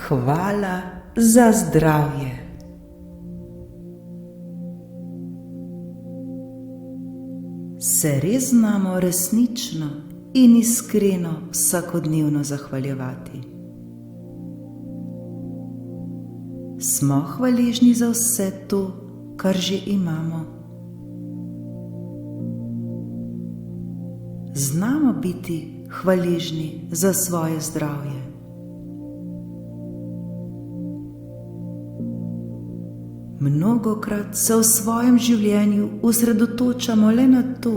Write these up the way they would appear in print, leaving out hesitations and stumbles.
Hvala za zdravje. Se res znamo resnično in iskreno vsakodnevno zahvaljevati? Smo hvaležni za vse to, kar že imamo? Znamo biti hvaležni za svoje zdravje? Mnogokrat se v svojem življenju osredotočamo le na to,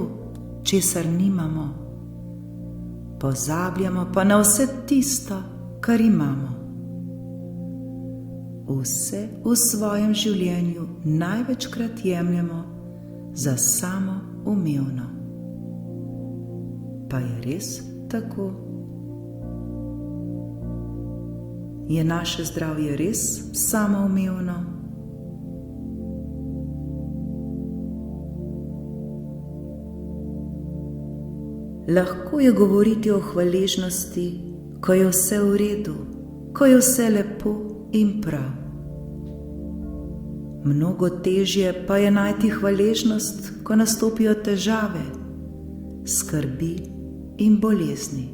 česar nimamo. Pozabljamo pa na vse tisto, kar imamo. Vse v svojem življenju največkrat jemljemo za samoumevno. Pa je res tako? Je naše zdravje res samoumevno? Lahko je govoriti o hvaležnosti, ko je vse v redu, ko je vse lepo in prav. Mnogo težje pa je najti hvaležnost, ko nastopijo težave, skrbi in bolezni.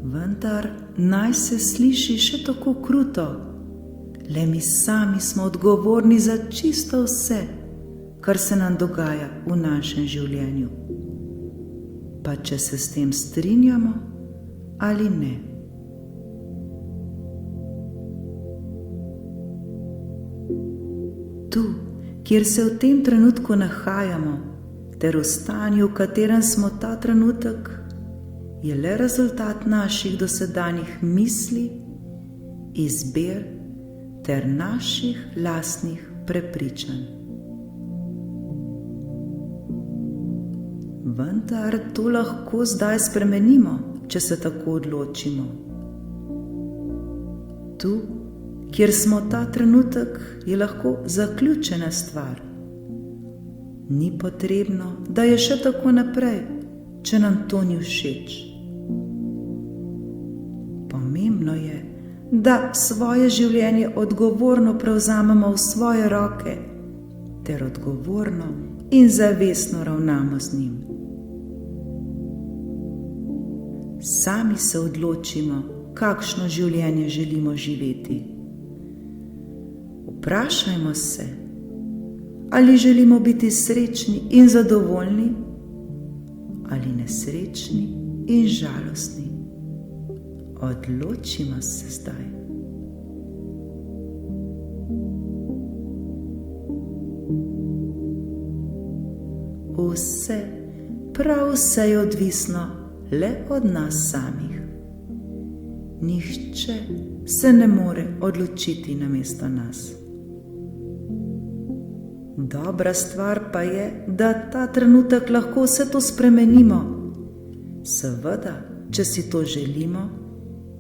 Vendar naj se sliši še tako kruto, le mi sami smo odgovorni za čisto vse, kar se nam dogaja v našem življenju. Pa če se s tem strinjamo ali ne. Tu, kjer se v tem trenutku nahajamo, ter v stanju, v katerem smo ta trenutek, je le rezultat naših dosedanjih misli, izbir ter naših lastnih prepričanj. Vendar to lahko zdaj spremenimo, če se tako odločimo. Tu, kjer smo ta trenutek, je lahko zaključena stvar. Ni potrebno, da je še tako naprej, če nam to ni všeč. Pomembno je, da svoje življenje odgovorno prevzamemo v svoje roke ter odgovorno in zavestno ravnamo z njim. Sami se odločimo, kakšno življenje želimo živeti. Vprašajmo se, ali želimo biti srečni in zadovoljni, ali nesrečni in žalostni. Odločimo se zdaj. Vse, prav vse je odvisno le od nas samih. Nihče se ne more odločiti namesto nas. Dobra stvar pa je, da ta trenutek lahko vse to spremenimo. Seveda, če si to želimo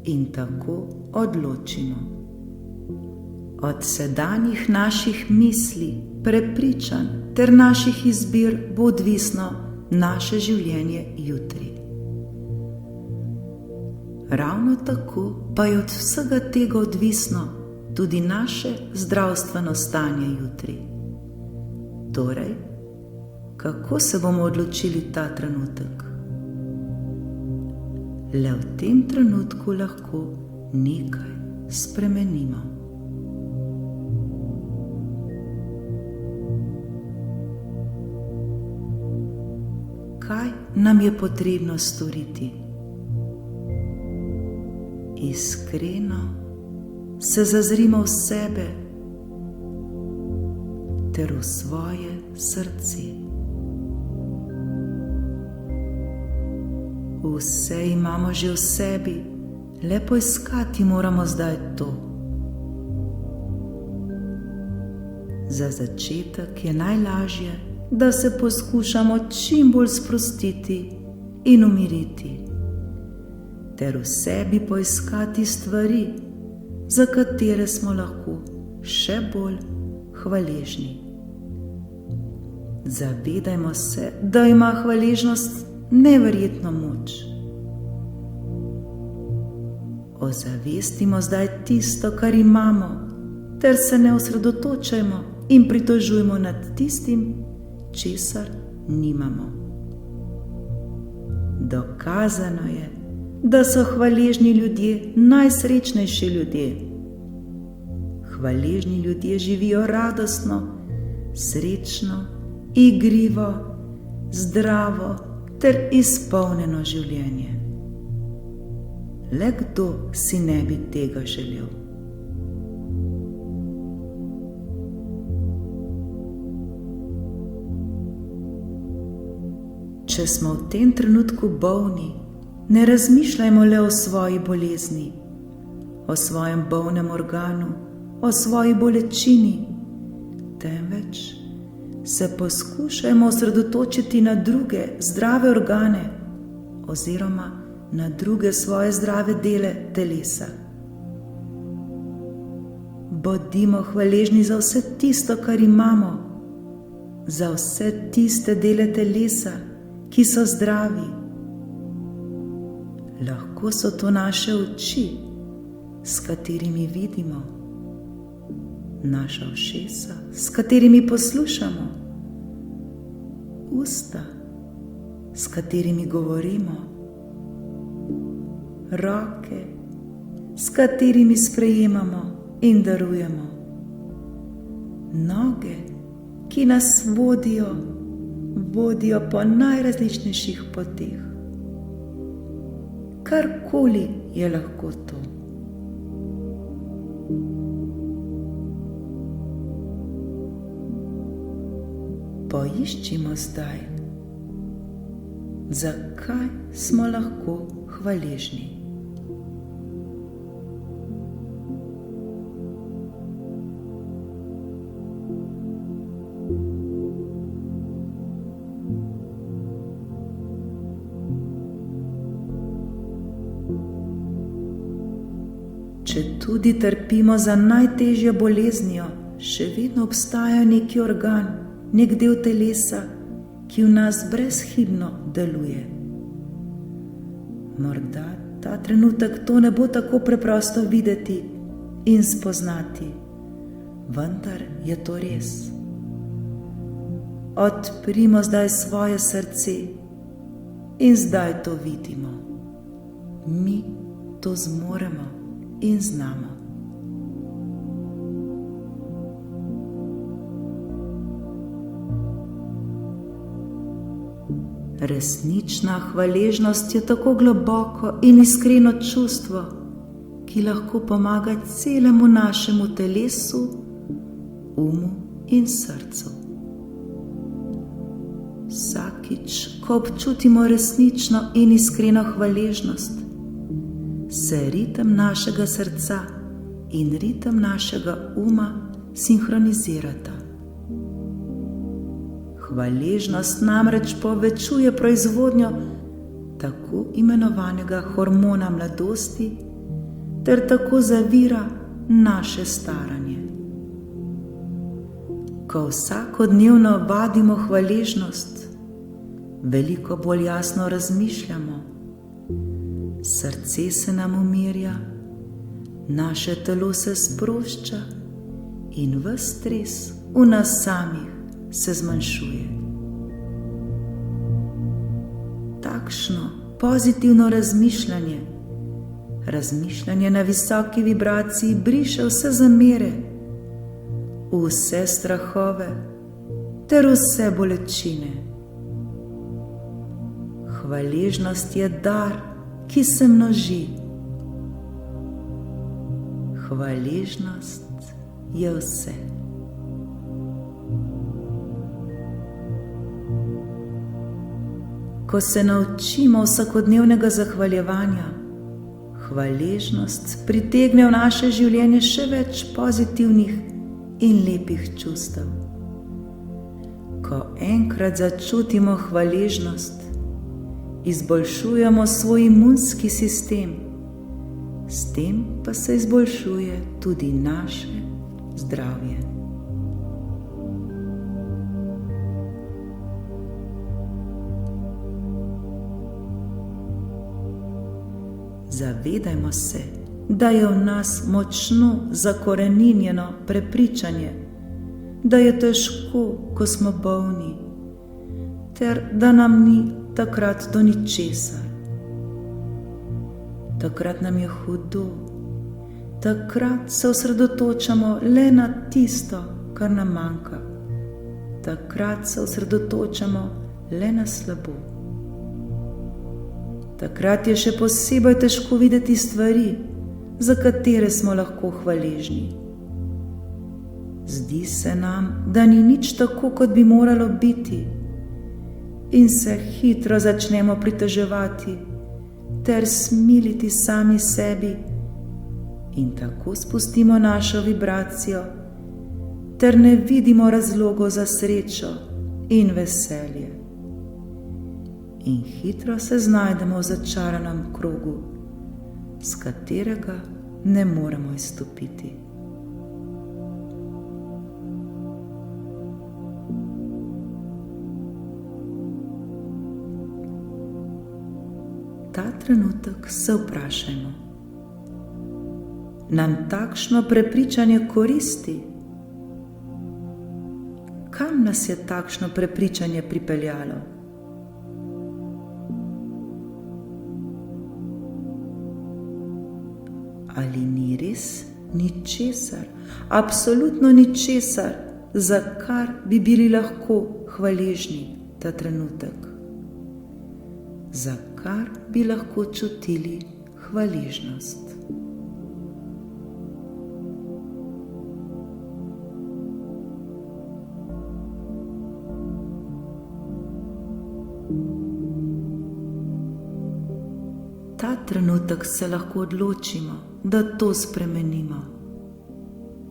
in tako odločimo. Od sedanjih naših misli, prepričanj ter naših izbir bo odvisno naše življenje jutri. Ravno tako pa je od vsega tega odvisno tudi naše zdravstveno stanje jutri. Torej, kako se bomo odločili ta trenutek? Le v tem trenutku lahko nekaj spremenimo. Kaj nam je potrebno storiti? Iskreno se zazrimo v sebe ter v svoje srce. Vse imamo že v sebi, le poiskati moramo zdaj to. Za začetek je najlažje, da se poskušamo čim bolj sprostiti in umiriti, ter v sebi poiskati stvari, za katere smo lahko še bolj hvaležni. Zavedajmo se, da ima hvaležnost neverjetno moč. Ozavestimo zdaj tisto, kar imamo, ter se ne osredotočajmo in pritožujmo nad tistim, česar nimamo. Dokazano je, da so hvaležni ljudje najsrečnejši ljudje. Hvaležni ljudje živijo radostno, srečno, igrivo, zdravo ter izpolnjeno življenje. Le kdo si ne bi tega želel? Če smo v tem trenutku bolni, ne razmišljajmo le o svoji bolezni, o svojem bolnem organu, o svoji bolečini, temveč se poskušajmo osredotočiti na druge zdrave organe oziroma na druge svoje zdrave dele telesa. Bodimo hvaležni za vse tisto, kar imamo, za vse tiste dele telesa, ki so zdravi. Lahko so to naše oči, s katerimi vidimo, naša ušesa, s katerimi poslušamo, usta, s katerimi govorimo, roke, s katerimi sprejemamo in darujemo, noge, ki nas vodijo po najrazličnejših poteh. Karkoli je lahko to. Poiščimo zdaj, zakaj smo lahko hvaležni. Če tudi trpimo za najtežjo boleznijo, še vedno obstaja neki organ, nek del telesa, ki v nas brezhibno deluje. Morda ta trenutek to ne bo tako preprosto videti in spoznati, vendar je to res. Odprimo zdaj svoje srce in zdaj to vidimo. Mi to zmoremo in znamo. Resnična hvaležnost je tako globoko in iskreno čustvo, ki lahko pomaga celemu našemu telesu, umu in srcu. Vsakič, ko občutimo resnično in iskreno hvaležnost, se ritem našega srca in ritem našega uma sinhronizirata. Hvaležnost namreč povečuje proizvodnjo tako imenovanega hormona mladosti ter tako zavira naše staranje. Ko vsakodnevno vadimo hvaležnost, veliko bolj jasno razmišljamo, srce se nam umirja, naše telo se sprošča in ves stres v nas samih se zmanjšuje. Takšno pozitivno razmišljanje, razmišljanje na visoki vibraciji briše vse zamere, vse strahove ter vse bolečine. Hvaležnost je dar, ki se množi. Hvaležnost je vse. Ko se naučimo vsakodnevnega zahvaljevanja, hvaležnost pritegne v naše življenje še več pozitivnih in lepih čustev. Ko enkrat začutimo hvaležnost, izboljšujemo svoj imunski sistem, s tem pa se izboljšuje tudi naše zdravje. Zavedajmo se, da je v nas močno zakoreninjeno prepričanje, da je težko, ko smo bolni, ter da nam ni takrat do ničesar. Takrat nam je hudo, takrat se osredotočamo le na tisto, kar nam manjka. Takrat se osredotočamo le na slabo. Takrat je še posebej težko videti stvari, za katere smo lahko hvaležni. Zdi se nam, da ni nič tako, kot bi moralo biti, in se hitro začnemo pritoževati ter smiliti sami sebi in tako spustimo našo vibracijo ter ne vidimo razlogov za srečo in veselje. In hitro se znajdemo v začaranem krogu, z katerega ne moremo izstopiti. Ta trenutek se vprašajmo, nam takšno prepričanje koristi? Kam nas je takšno prepričanje pripeljalo? Ali ni res ničesar, absolutno ničesar, za kar bi bili lahko hvaležni ta trenutek? Za kar bi lahko čutili hvaležnost? Ta trenutek se lahko odločimo, da to spremenimo.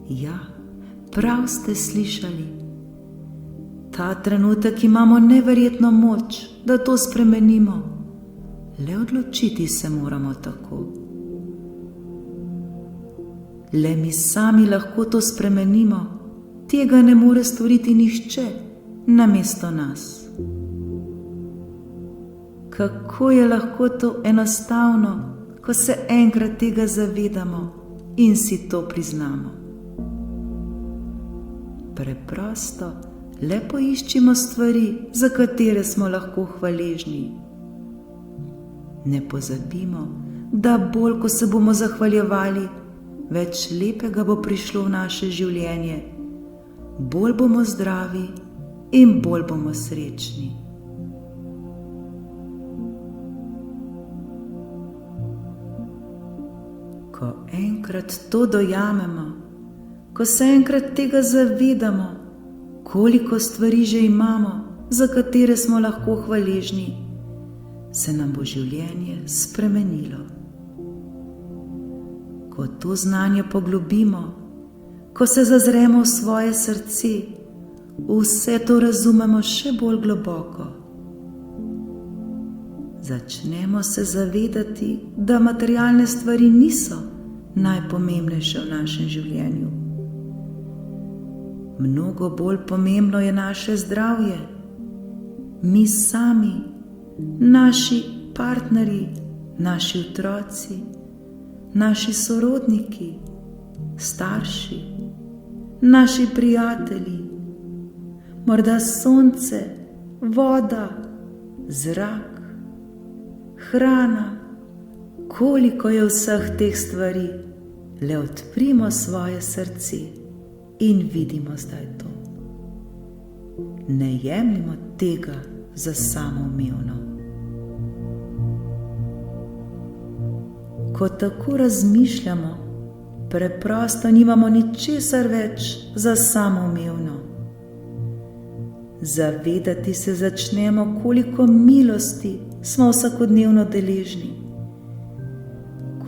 Ja, prav ste slišali. Ta trenutek imamo neverjetno moč, da to spremenimo. Le odločiti se moramo tako. Le mi sami lahko to spremenimo, tega ne more storiti nihče namesto nas. Kako je lahko to enostavno, ko se enkrat tega zavedamo in si to priznamo. Preprosto le poiščimo stvari, za katere smo lahko hvaležni. Ne pozabimo, da bolj, ko se bomo zahvaljevali, več lepega bo prišlo v naše življenje, bolj bomo zdravi in bolj bomo srečni. Ko enkrat to dojamemo, ko se enkrat tega zavedamo, koliko stvari že imamo, za katere smo lahko hvaležni, se nam bo življenje spremenilo. Ko to znanje poglobimo, ko se zazremo v svoje srce, vse to razumemo še bolj globoko. Začnemo se zavedati, da materialne stvari niso najpomembnejše v našem življenju. Mnogo bolj pomembno je naše zdravje, mi sami, naši partnerji, naši otroci, naši sorodniki, starši, naši prijatelji, morda sonce, voda, zrak, hrana, koliko je vseh teh stvari, le odprimo svoje srce in vidimo zdaj to. Ne jemljimo tega za samoumevno. Ko tako razmišljamo, preprosto nimamo ničesar več za samoumevno. Zavedati se začnemo, koliko milosti smo vsakodnevno deležni.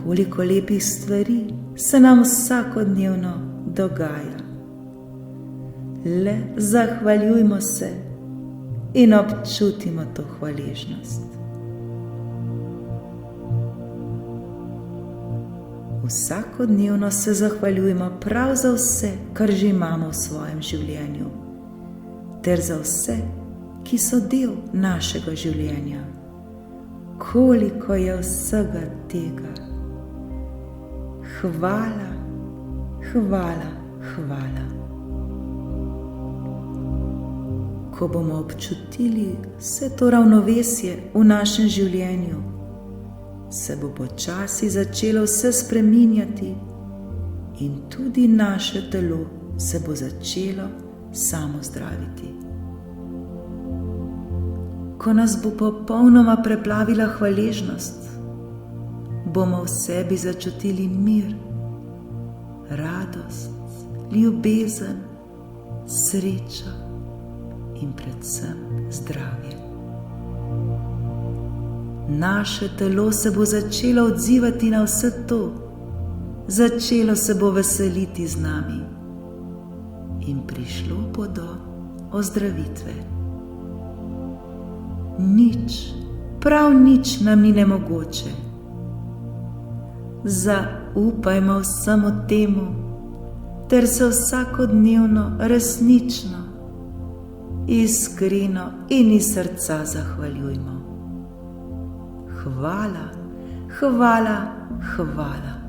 Koliko lepih stvari se nam vsakodnevno dogaja. Le zahvaljujmo se in občutimo to hvaležnost. Vsakodnevno se zahvaljujemo prav za vse, kar že imamo v svojem življenju, ter za vse, ki so del našega življenja. Koliko je vsega tega. hvala, hvala, hvala. Ko bomo občutili vse to ravnovesje v našem življenju, se bo počasi začelo vse spreminjati in tudi naše telo se bo začelo samo zdraviti. Ko nas bo popolnoma preplavila hvaležnost, bomo v sebi začutili mir, radost, ljubezen, srečo in predvsem zdravje. Naše telo se bo začelo odzivati na vse to, začelo se bo veseliti z nami in prišlo bo do ozdravitve. Nič, prav nič nam ni nemogoče. Zaupajmo vsemu temu ter se vsakodnevno, resnično, iskreno in iz srca zahvaljujmo. Hvala, hvala, hvala.